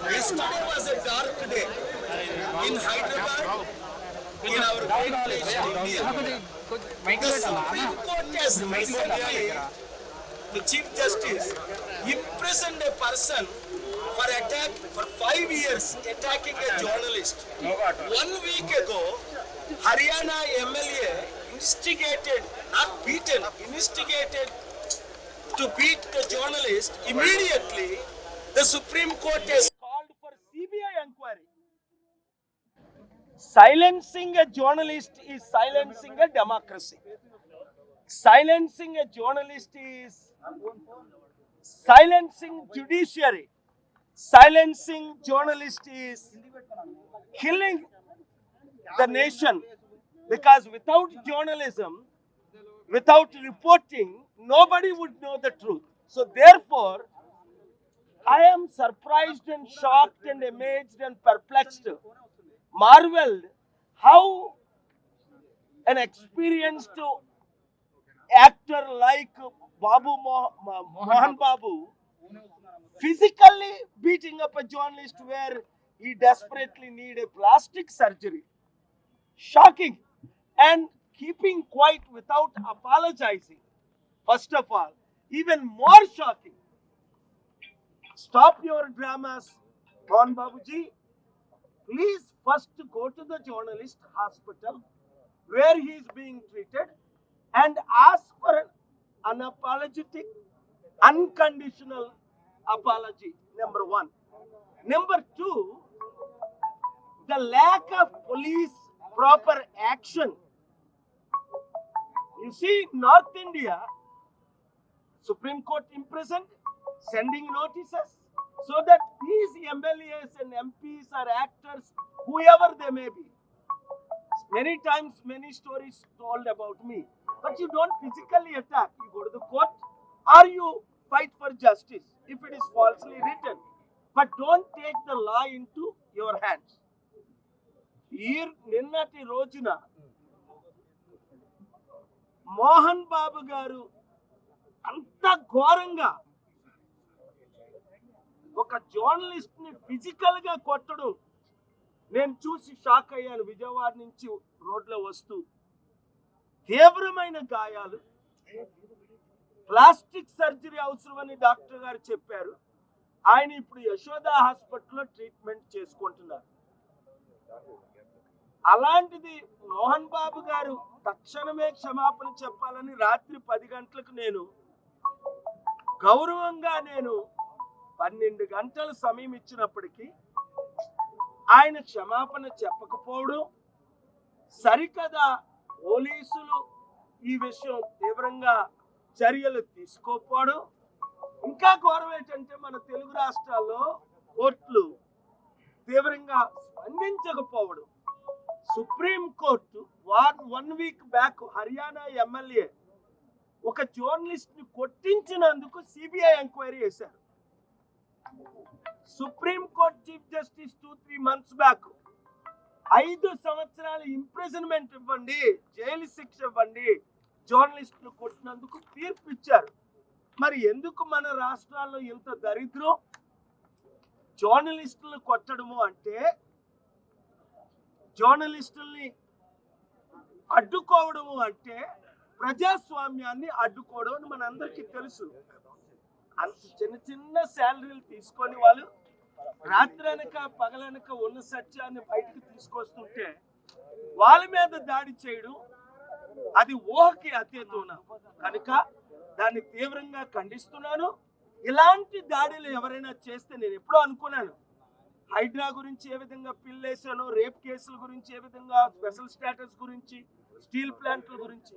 Yesterday was a dark day in Hyderabad, in our great place, India. The Supreme Court has recently, the Chief Justice, imprisoned a person for 5 years attacking a journalist. 1 week ago, Haryana MLA instigated to beat the journalist. Immediately, the Supreme Court has called for CBI inquiry. Silencing a journalist is silencing a democracy. Silencing a journalist is silencing judiciary. Silencing journalist is killing the nation, because without journalism, without reporting, nobody would know the truth. So therefore, I am surprised and shocked and amazed and perplexed, marveled how an experienced actor like Mohan Babu physically beating up a journalist where he desperately need a plastic surgery. Shocking. And keeping quiet without apologizing. First of all, even more shocking. Stop your dramas, Mohan Babuji. Please first go to the journalist hospital where he is being treated and ask for an unapologetic, unconditional apology. Number one. Number two, the lack of police proper action. You see, North India, Supreme Court imprisoned, sending notices, so that these MLAs and MPs or actors, whoever they may be, many times, many stories told about me, but you don't physically attack. You go to the court or you fight for justice if it is falsely written. But don't take the law into your hands. Ninnati rojuna Mohan Babu గారు అంత ఘోరంగా ఒక journalist ని physical గా కొట్టడం నేను చూసి shock అయ్యాను. విజయవాడ నుంచి రోడ్లో వస్తూ తీవ్రమైన గాయాలు, ప్లాస్టిక్ సర్జరీ అవసరమని డాక్టర్ గారు చెప్పారు. ఆయన ఇప్పుడు యశోద హాస్పిటల్లో ట్రీట్మెంట్ చేసుకుంటున్నారు. అలాంటిది మోహన్ బాబు గారు తక్షణమే క్షమాపణ చెప్పాలని రాత్రి 10 గంటలకు నేను గౌరవంగా 12 గంటల సమయం ఇచ్చినప్పటికీ ఆయన క్షమాపణ చెప్పకపోవడం సరికదా. పోలీసులు ఈ విషయం తీవ్రంగా చర్యలు తీసుకోకపోవడం, ఇంకా ఘోరం ఏంటంటే మన తెలుగు రాష్ట్రాల్లో కోర్టులు తీవ్రంగా స్పందించకపోవడం. Supreme court 1 week back Haryana MLA ఒక జర్నలిస్ట్ ని కొట్టించినందుకు సిబిఐ ఎంక్వైరీ చేశారు. Supreme court chief justice 2-3 months back 5 సంవత్సరాల ఇంప్రిజన్మెంట్ ఇవ్వండి, జైలు శిక్ష ఇవ్వండి జర్నలిస్టులు కొట్టినందుకు తీర్పు ఇచ్చారు. మరి ఎందుకు మన రాష్ట్రాల్లో ఇంత దరిద్రం? జర్నలిస్టులను కొట్టడము అంటే జర్నలిస్టుల్ని అడ్డుకోవడము అంటే ప్రజాస్వామ్యాన్ని అడ్డుకోవడం అని మనందరికీ తెలుసు. అంత చిన్న శాలరీలు తీసుకొని వాళ్ళు రాత్రనక పగలనక ఉన్న సత్యాన్ని బయటకు తీసుకొస్తుంటే వాళ్ళ మీద దాడి చేయడం అది ఊహకి అతీతం. కనుక దాన్ని తీవ్రంగా ఖండిస్తున్నాను. ఇలాంటి దాడులు ఎవరైనా చేస్తే నేను ఎప్పుడో అనుకున్నాను, హైడ్రా గురించి ఏ విధంగా పిల్లేసానో, రేప్ కేసుల గురించి ఏ విధంగా, స్పెషల్ స్టేటస్ గురించి, స్టీల్ ప్లాంట్ల గురించి,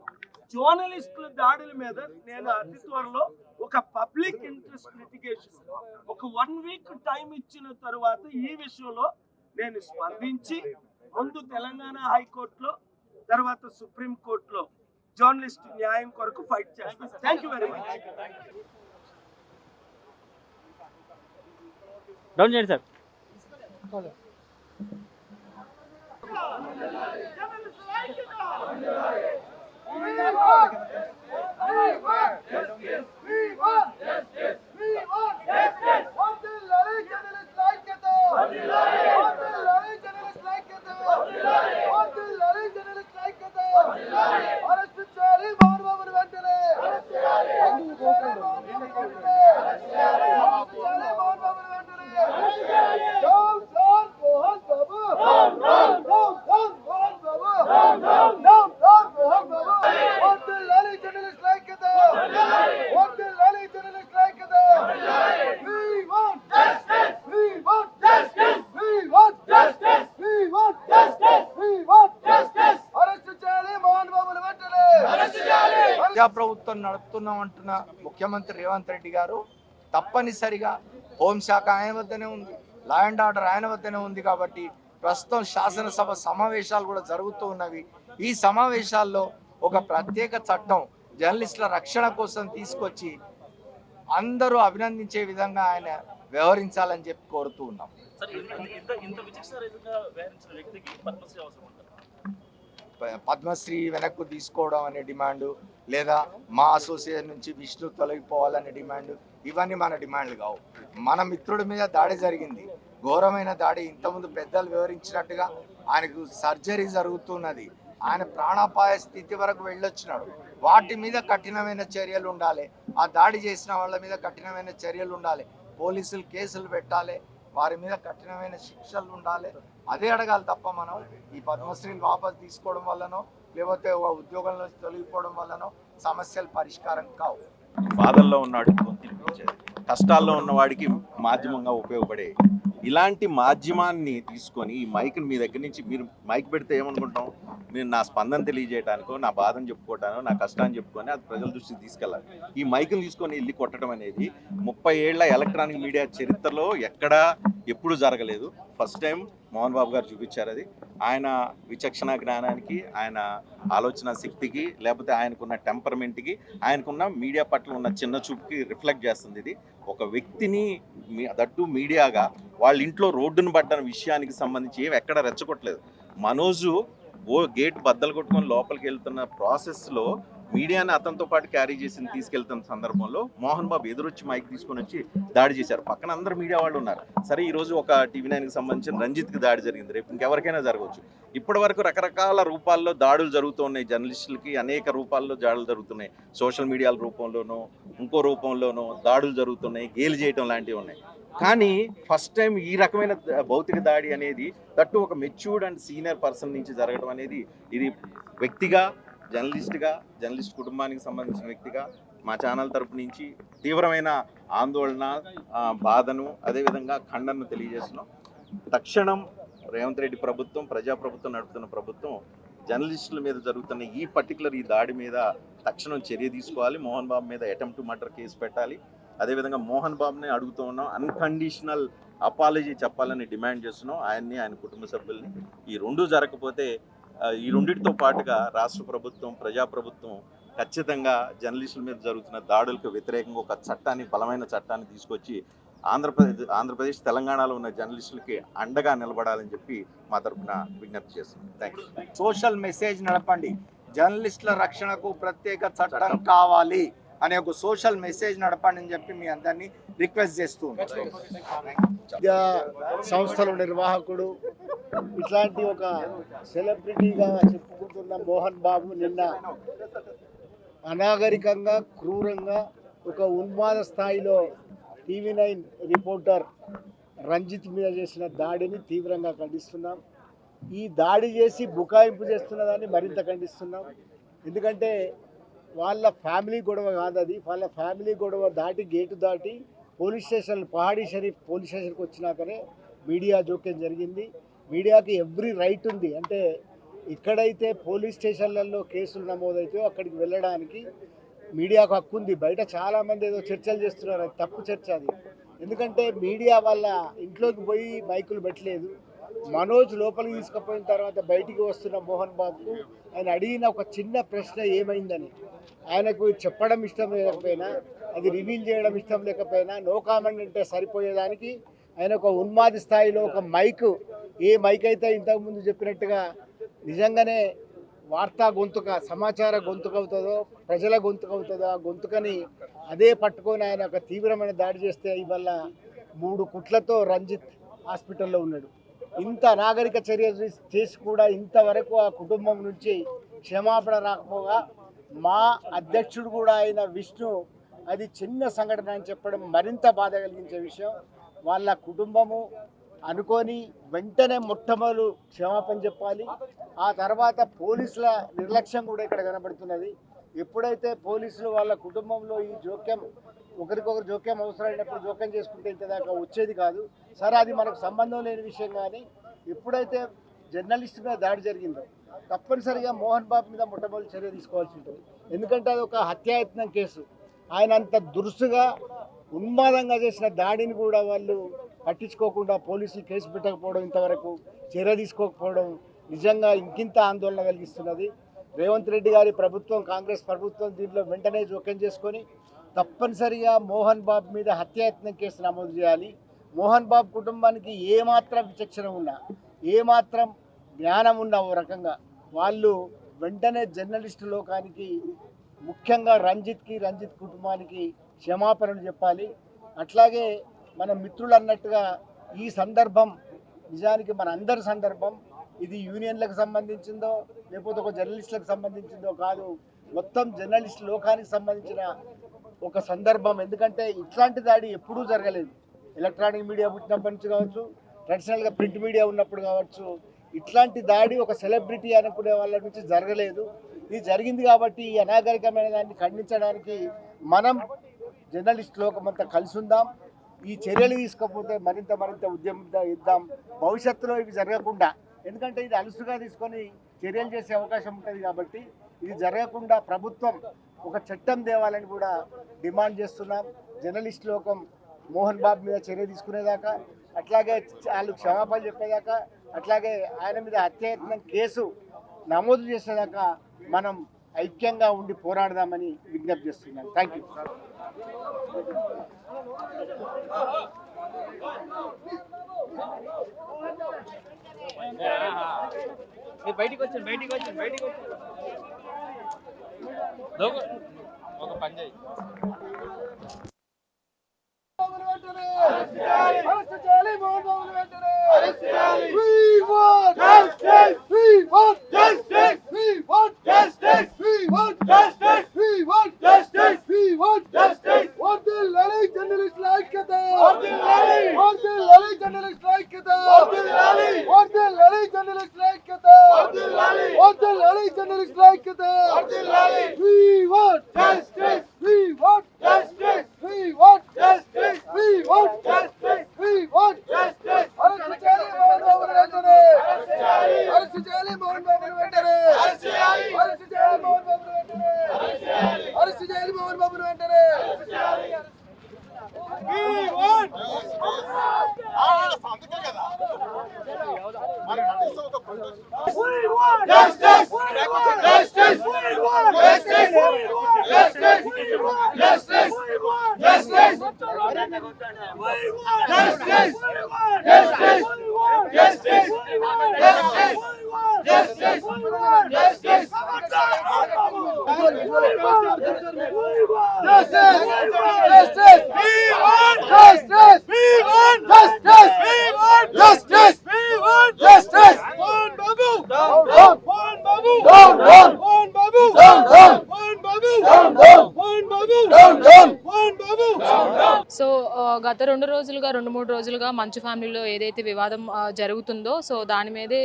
జర్నలిస్టుల దాడుల మీద నేను అతి త్వరలో ఒక పబ్లిక్ ఇంట్రెస్ట్ లిటిగేషన్ ఒక 1 వీక్ టైం ఇచ్చిన తరువాత ఈ విషయంలో నేను స్పందించి ముందు తెలంగాణ హైకోర్టులో తర్వాత సుప్రీం కోర్టులో జర్నలిస్ట్ న్యాయం కొరకు ఫైట్ చేస్తాను. Thank you very much. Down చేయండి సార్. ప్రజాప్రభుత్వం నడుపుతున్నామంటున్న ముఖ్యమంత్రి రేవంత్ రెడ్డి గారు తప్పనిసరిగా హోంశాఖ ఆయన వద్దనే ఉంది, లా అండ్ ఆర్డర్ ఆయన వద్దనే ఉంది. కాబట్టి ప్రస్తుతం శాసనసభ సమావేశాలు కూడా జరుగుతూ ఉన్నవి. ఈ సమావేశాల్లో ఒక ప్రత్యేక చట్టం జర్నలిస్టుల రక్షణ కోసం తీసుకొచ్చి అందరూ అభినందించే విధంగా ఆయన వ్యవహరించాలని చెప్పి కోరుతూ ఉన్నాం. పద్మశ్రీ వెనక్కు తీసుకోవడం అనే డిమాండు, లేదా మా అసోసియేషన్ నుంచి విష్ణు తొలగిపోవాలనే డిమాండు, ఇవన్నీ మన డిమాండ్లు కావు. మన మిత్రుడి మీద దాడి జరిగింది, ఘోరమైన దాడి. ఇంతకుముందు పెద్దలు వివరించినట్టుగా ఆయనకు సర్జరీ జరుగుతున్నది, ఆయన ప్రాణాపాయ స్థితి వరకు వెళ్ళొచ్చినాడు. వాటి మీద కఠినమైన చర్యలు ఉండాలి, ఆ దాడి చేసిన వాళ్ళ మీద కఠినమైన చర్యలు ఉండాలి, పోలీసులు కేసులు పెట్టాలి, వారి మీద కఠినమైన శిక్షలు ఉండాలి. అదే అడగాలి తప్ప మనం ఈ పద్మశ్రీలు వాపసు తీసుకోవడం వల్లనో లేకపోతే ఉద్యోగంలో తొలగిపోవడం వల్లనో సమస్యలు పరిష్కారం కావు. బాధల్లో ఉన్నాడు, కష్టాల్లో ఉన్నవాడికి మాధ్యమంగా ఉపయోగపడే ఇలాంటి మాధ్యమాన్ని తీసుకొని ఈ మైక్ని మీ దగ్గర నుంచి మీరు మైక్ పెడితే ఏమనుకుంటాం, నేను నా స్పందన తెలియజేయడానికో, నా బాధను చెప్పుకోవటానో, నా కష్టాన్ని చెప్పుకొని అది ప్రజల దృష్టికి తీసుకెళ్ళాలి. ఈ మైక్ని తీసుకొని వెళ్ళి కొట్టడం అనేది 30 ఏళ్ల ఎలక్ట్రానిక్ మీడియా చరిత్రలో ఎక్కడా ఎప్పుడు జరగలేదు. ఫస్ట్ టైం మోహన్ బాబు గారు చూపించారు. అది ఆయన విచక్షణ జ్ఞానానికి, ఆయన ఆలోచన శక్తికి, లేకపోతే ఆయనకున్న టెంపర్మెంట్కి, ఆయనకున్న మీడియా పట్ల ఉన్న చిన్న చూపుకి రిఫ్లెక్ట్ చేస్తుంది. ఇది ఒక వ్యక్తిని దట్టు మీడియాగా వాళ్ళ ఇంట్లో రోడ్డును పడ్డ విషయానికి సంబంధించి ఏమి ఎక్కడ రెచ్చగొట్టలేదు. మనోజు గేట్ బద్దలు కొట్టుకొని లోపలికి వెళ్తున్న ప్రాసెస్లో మీడియాని అతనితో పాటు క్యారీ చేసి తీసుకెళ్తున్న సందర్భంలో మోహన్ బాబు ఎదురొచ్చి మైక్ తీసుకొని వచ్చి దాడి చేశారు. పక్కన అందరు మీడియా వాళ్ళు ఉన్నారు. సరే, ఈ రోజు ఒక టీవీ9కి సంబంధించిన రంజిత్కి దాడి జరిగింది, రేపు ఇంకెవరికైనా జరగవచ్చు. ఇప్పటి వరకు రకరకాల రూపాల్లో దాడులు జరుగుతున్నాయి. జర్నలిస్టులకి అనేక రూపాల్లో దాడులు జరుగుతున్నాయి. సోషల్ మీడియాల రూపంలోనూ ఇంకో రూపంలోనూ దాడులు జరుగుతున్నాయి, గేలి చేయటం లాంటివి ఉన్నాయి. కానీ ఫస్ట్ టైం ఈ రకమైన భౌతిక దాడి అనేది తట్టు ఒక మెచ్యూర్డ్ అండ్ సీనియర్ పర్సన్ నుంచి జరగడం అనేది, ఇది వ్యక్తిగా, జర్నలిస్ట్ కుటుంబానికి సంబంధించిన వ్యక్తిగా మా ఛానల్ తరపు నుంచి తీవ్రమైన ఆందోళన, బాధను, అదేవిధంగా ఖండనను తెలియజేస్తున్నాం. తక్షణం రేవంత్ రెడ్డి ప్రభుత్వం, ప్రజాప్రభుత్వం నడుపుతున్న ప్రభుత్వం జర్నలిస్టుల మీద జరుగుతున్న ఈ దాడి మీద తక్షణం చర్య తీసుకోవాలి. మోహన్ బాబు మీద అటెంప్ట్ టు మర్డర్ కేసు పెట్టాలి. అదేవిధంగా మోహన్ బాబుని అడుగుతూ ఉన్నాం, అన్కండిషనల్ అపాలజీ చెప్పాలని డిమాండ్ చేస్తున్నాం ఆయన్ని, ఆయన కుటుంబ సభ్యుల్ని. ఈ రెండు జరగకపోతే ఈ రెండింటితో పాటుగా రాష్ట్ర ప్రభుత్వం, ప్రజాప్రభుత్వం ఖచ్చితంగా జర్నలిస్టుల మీద జరుగుతున్న దాడులకు వ్యతిరేకంగా ఒక చట్టాన్ని, బలమైన చట్టాన్ని తీసుకొచ్చి ఆంధ్రప్రదేశ్ తెలంగాణలో ఉన్న జర్నలిస్టులకి అండగా నిలబడాలని చెప్పి మా తరఫున విజ్ఞప్తి చేస్తున్నాం. Thank you. సోషల్ మెసేజ్ నడపండి, జర్నలిస్టుల రక్షణకు ప్రత్యేక చట్టం కావాలి అనే ఒక సోషల్ మెసేజ్ నడపండి అని చెప్పి మీ అందరినీ రిక్వెస్ట్ చేస్తూ విద్యా సంస్థల నిర్వాహకుడు, ఇట్లాంటి ఒక సెలబ్రిటీగా చెప్పుకుంటున్న మోహన్ బాబు నిన్న అనాగరికంగా, క్రూరంగా, ఒక ఉన్మాద స్థాయిలో టీవీ9 రిపోర్టర్ రంజిత్ మీద చేసిన దాడిని తీవ్రంగా ఖండిస్తున్నాం. ఈ దాడి చేసి బుకాయింపు చేస్తున్న దాన్ని మరింత ఖండిస్తున్నాం. ఎందుకంటే వాళ్ళ ఫ్యామిలీ గొడవ కాదు అది. వాళ్ళ ఫ్యామిలీ గొడవ దాటి, గేటు దాటి police station, Pahadi Sharif police స్టేషన్కి వచ్చినాకనే మీడియా జోక్యం జరిగింది. మీడియాకి ఎవ్రీ రైట్ ఉంది. అంటే ఎక్కడైతే పోలీస్ స్టేషన్లలో కేసులు నమోదైతే అక్కడికి వెళ్ళడానికి మీడియాకు హక్కు ఉంది. బయట చాలామంది ఏదో చర్చలు చేస్తున్నారు, అది తప్పు చర్చ అది. ఎందుకంటే మీడియా వాళ్ళ ఇంట్లోకి పోయి మైకులు పెట్టలేదు. మనోజ్ లోపలికి తీసుకుపోయిన తర్వాత బయటికి వస్తున్న మోహన్ బాబుకు ఆయన అడిగిన ఒక చిన్న ప్రశ్న ఏమైందని, ఆయనకు చెప్పడం ఇష్టం లేకపోయినా, అది రివీల్ చేయడం ఇష్టం లేకపోయినా, నో కామెంట్ అంటే సరిపోయేదానికి ఆయన ఒక ఉన్మాది స్థాయిలో ఒక మైక్, ఏ మైక్ అయితే ఇంతకుముందు చెప్పినట్టుగా నిజంగానే వార్తా గొంతుక, సమాచార గొంతుక అవుతుందో, ప్రజల గొంతుక అవుతుందో, ఆ గొంతుకని అదే పట్టుకొని ఆయన ఒక తీవ్రమైన దాడి చేస్తే ఇవాళ 3 కుట్లతో రంజిత్ హాస్పిటల్లో ఉన్నాడు. ఇంత నాగరిక చర్య చేసి కూడా ఇంతవరకు ఆ కుటుంబం నుంచి క్షమాపణ రాకపోగా, మా అధ్యక్షుడు కూడా అయిన విష్ణు అది చిన్న సంఘటన అని చెప్పడం మరింత బాధ కలిగించే విషయం. వాళ్ళ కుటుంబము అనుకొని వెంటనే మొట్టమొదలు క్షమాపణ చెప్పాలి. ఆ తర్వాత పోలీసుల నిర్లక్ష్యం కూడా ఇక్కడ కనబడుతున్నది. ఎప్పుడైతే పోలీసులు వాళ్ళ కుటుంబంలో ఈ జోక్యం, ఒకరికొకరు జోక్యం అవసరమైనప్పుడు జోక్యం చేసుకుంటే ఇంతదాకా వచ్చేది కాదు. సరే, అది మనకు సంబంధం లేని విషయం. కానీ ఎప్పుడైతే జర్నలిస్ట్ మీద దాడి జరిగిందో తప్పనిసరిగా మోహన్ బాబు మీద మొట్టమొదటి చర్య తీసుకోవాల్సి ఉంటుంది. ఎందుకంటే అది ఒక హత్యాయత్నం కేసు. ఆయన అంత దురుసుగా, ఉన్మాదంగా చేసిన దాడిని కూడా వాళ్ళు పట్టించుకోకుండా పోలీసులు కేసు పెట్టకపోవడం, ఇంతవరకు చర్య తీసుకోకపోవడం నిజంగా ఇంకింత ఆందోళన కలిగిస్తున్నది. రేవంత్ రెడ్డి గారి ప్రభుత్వం, కాంగ్రెస్ ప్రభుత్వం దీంట్లో వెంటనే జోక్యం చేసుకొని తప్పనిసరిగా మోహన్ బాబు మీద హత్యాయత్నం కేసు నమోదు చేయాలి. మోహన్ బాబు కుటుంబానికి ఏమాత్రం విచక్షణ ఉన్నా, ఏమాత్రం జ్ఞానం ఉన్నా ఓ రకంగా వాళ్ళు వెంటనే జర్నలిస్టు లోకానికి, ముఖ్యంగా రంజిత్ కుటుంబానికి క్షమాపణలు చెప్పాలి. అట్లాగే మన మిత్రులు అన్నట్టుగా ఈ సందర్భం నిజానికి మన అందరి సందర్భం. ఇది యూనియన్లకు సంబంధించిందో లేకపోతే ఒక జర్నలిస్టులకు సంబంధించిందో కాదు, మొత్తం జర్నలిస్ట్ లోకానికి సంబంధించిన ఒక సందర్భం. ఎందుకంటే ఇట్లాంటి దాడి ఎప్పుడూ జరగలేదు. ఎలక్ట్రానిక్ మీడియా పుట్టినప్పటి నుంచి కావచ్చు, ట్రెడిషనల్గా ప్రింట్ మీడియా ఉన్నప్పుడు కావచ్చు, ఇట్లాంటి దాడి ఒక సెలబ్రిటీ అనుకునే వాళ్ళ నుంచి జరగలేదు. ఇది జరిగింది కాబట్టి ఈ అనాగరికమైన దాన్ని ఖండించడానికి మనం జర్నలిస్ట్ లోకమంతా కలిసి ఉందాం. ఈ చర్యలు తీసుకోకపోతే మరింత ఉద్యమం ఇద్దాం భవిష్యత్తులో ఇవి జరగకుండా. ఎందుకంటే ఇది అలుసుగా తీసుకొని చర్యలు చేసే అవకాశం ఉంటుంది కాబట్టి ఇది జరగకుండా ప్రభుత్వం ఒక చట్టం తేవాలని కూడా డిమాండ్ చేస్తున్నాం. జర్నలిస్ట్ లోకం మోహన్ బాబు మీద చర్య తీసుకునేదాకా, అట్లాగే వాళ్ళు క్షమాపణ చెప్పేదాకా, అట్లాగే ఆయన మీద హత్యాయత్నం కేసు నమోదు చేసేదాకా మనం ఐక్యంగా ఉండి పోరాడదామని విజ్ఞప్తి చేస్తున్నాం. Thank you. బయటికి వచ్చాను ఒక పని చేయి. సో గత 2-3 రోజులుగా మంచు ఫ్యామిలీలో ఏదైతే వివాదం జరుగుతుందో సో దాని మీదే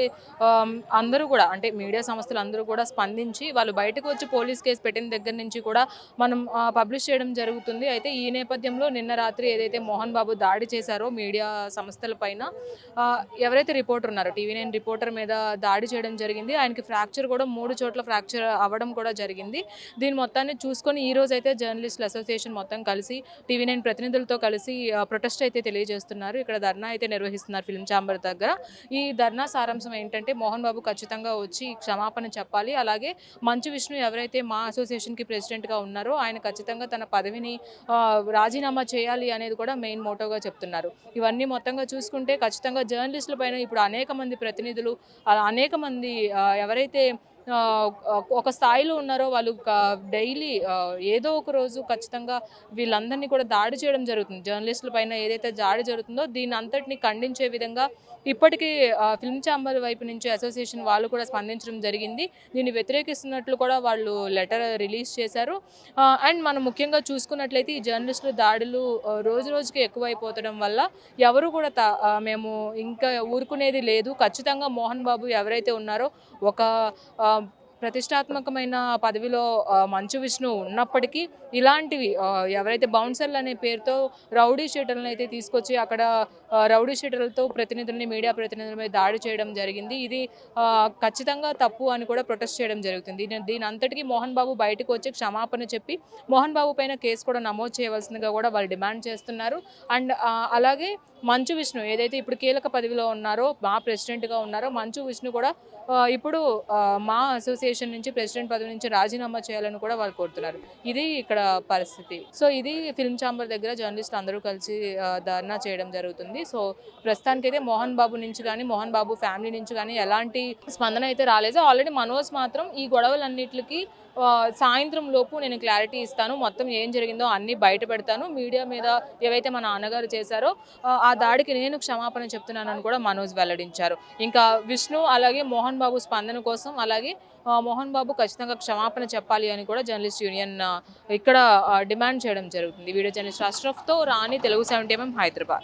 అందరూ కూడా అంటే మీడియా సంస్థలు అందరూ కూడా స్పందించి వాళ్ళు బయటకు వచ్చి పోలీస్ కేసు పెట్టిన దగ్గర నుంచి కూడా మనం పబ్లిష్ చేయడం జరుగుతుంది. అయితే ఈ నేపథ్యంలో నిన్న రాత్రి ఏదైతే మోహన్ బాబు దాడి చేశారో మీడియా సంస్థల పైన ఎవరైతే రిపోర్టర్ ఉన్నారో TV9 రిపోర్టర్ మీద దాడి చేయడం జరిగింది. ఆయనకి ఫ్రాక్చర్ కూడా 3 చోట్ల ఫ్రాక్చర్ అవ్వడం కూడా జరిగింది. దీని మొత్తాన్ని చూసుకొని ఈ రోజు అయితే జర్నలిస్టుల అసోసియేషన్ మొత్తం కలిసి TV9 ప్రతినిధులతో కలిసి ప్రొటెస్ట్ అయితే తెలియజేస్తున్నారు. ఇక్కడ ధర్నా అయితే నిర్వహిస్తున్నారు ఫిల్మ్ ఛాంబర్ దగ్గర. ఈ ధర్నా సారాంశం ఏంటంటే మోహన్ బాబు ఖచ్చితంగా వచ్చి క్షమాపణ చెప్పాలి. అలాగే మంచు విష్ణు ఎవరైతే మా అసోసియేషన్కి ప్రెసిడెంట్గా ఉన్నారో ఆయన ఖచ్చితంగా తన పదవిని రాజీనామా చేయాలి అనేది కూడా మెయిన్ మోటోగా చెప్తున్నారు. ఇవన్నీ మొత్తంగా చూసుకుంటే ఖచ్చితంగా జర్నలిస్టుల పైన ఇప్పుడు అనేక మంది ప్రతినిధులు అనేక మంది ఎవరైతే ఒక స్థాయిలో ఉన్నారో వాళ్ళు డైలీ ఏదో ఒక రోజు ఖచ్చితంగా వీళ్ళందరినీ కూడా దాడి చేయడం జరుగుతుంది. జర్నలిస్టుల పైన ఏదైతే దాడి జరుగుతుందో దీన్ని అంతటిని ఖండించే విధంగా ఇప్పటికీ ఫిల్మ్ ఛాంబర్ వైపు నుంచి అసోసియేషన్ వాళ్ళు కూడా స్పందించడం జరిగింది. దీన్ని వ్యతిరేకిస్తున్నట్లు కూడా వాళ్ళు లెటర్ రిలీజ్ చేశారు. అండ్ మనం ముఖ్యంగా చూసుకున్నట్లయితే ఈ జర్నలిస్టులు దాడులు రోజు రోజుకి ఎక్కువైపోతడం వల్ల ఎవరు కూడా మేము ఇంకా ఊరుకునేది లేదు. ఖచ్చితంగా మోహన్ బాబు ఎవరైతే ఉన్నారో ఒక ప్రతిష్టాత్మకమైన పదవిలో మంచు విష్ణు ఉన్నప్పటికీ ఇలాంటివి ఎవరైతే బౌన్సర్లు అనే పేరుతో రౌడీ షీటర్లను అయితే తీసుకొచ్చి అక్కడ రౌడీ షీటర్లతో ప్రతినిధుల్ని మీడియా ప్రతినిధుల మీద దాడి చేయడం జరిగింది. ఇది ఖచ్చితంగా తప్పు అని కూడా ప్రొటెస్ట్ చేయడం జరుగుతుంది. దీని అంతటికీ మోహన్ బాబు బయటకు వచ్చి క్షమాపణ చెప్పి మోహన్ బాబు పైన కేసు కూడా నమోదు చేయవలసిందిగా కూడా వాళ్ళు డిమాండ్ చేస్తున్నారు. అండ్ అలాగే మంచు విష్ణు ఏదైతే ఇప్పుడు కీలక పదవిలో ఉన్నారో మా ప్రెసిడెంట్గా ఉన్నారో మంచు విష్ణు కూడా ఇప్పుడు మా అసోసియేషన్ నుంచి ప్రెసిడెంట్ పదవి నుంచి రాజీనామా చేయాలని కూడా వాళ్ళు కోరుతున్నారు. ఇది ఇక్కడ పరిస్థితి. సో ఇది ఫిల్మ్ ఛాంబర్ దగ్గర జర్నలిస్టులు అందరూ కలిసి ధర్నా చేయడం జరుగుతుంది. సో ప్రస్తుతానికైతే మోహన్ బాబు నుంచి కానీ మోహన్ బాబు ఫ్యామిలీ నుంచి కానీ ఎలాంటి స్పందన అయితే రాలేదు. ఆల్రెడీ మనోజ్ మాత్రం ఈ గొడవలన్నిటికీ సాయంత్రం లోపు నేను క్లారిటీ ఇస్తాను, మొత్తం ఏం జరిగిందో అన్నీ బయట పెడతాను, మీడియా మీద ఏవైతే మా నాన్నగారు చేశారో ఆ దాడికి నేను క్షమాపణ చెప్తున్నానని కూడా మనోజ్ వెల్లడించారు. ఇంకా విష్ణు అలాగే మోహన్ బాబు స్పందన కోసం అలాగే మోహన్ బాబు ఖచ్చితంగా క్షమాపణ చెప్పాలి అని కూడా జర్నలిస్ట్ యూనియన్ ఇక్కడ డిమాండ్ చేయడం జరుగుతుంది. వీడియో జర్నలిస్ట్ అష్రఫ్తో రాణి, తెలుగు 70mm, హైదరాబాద్.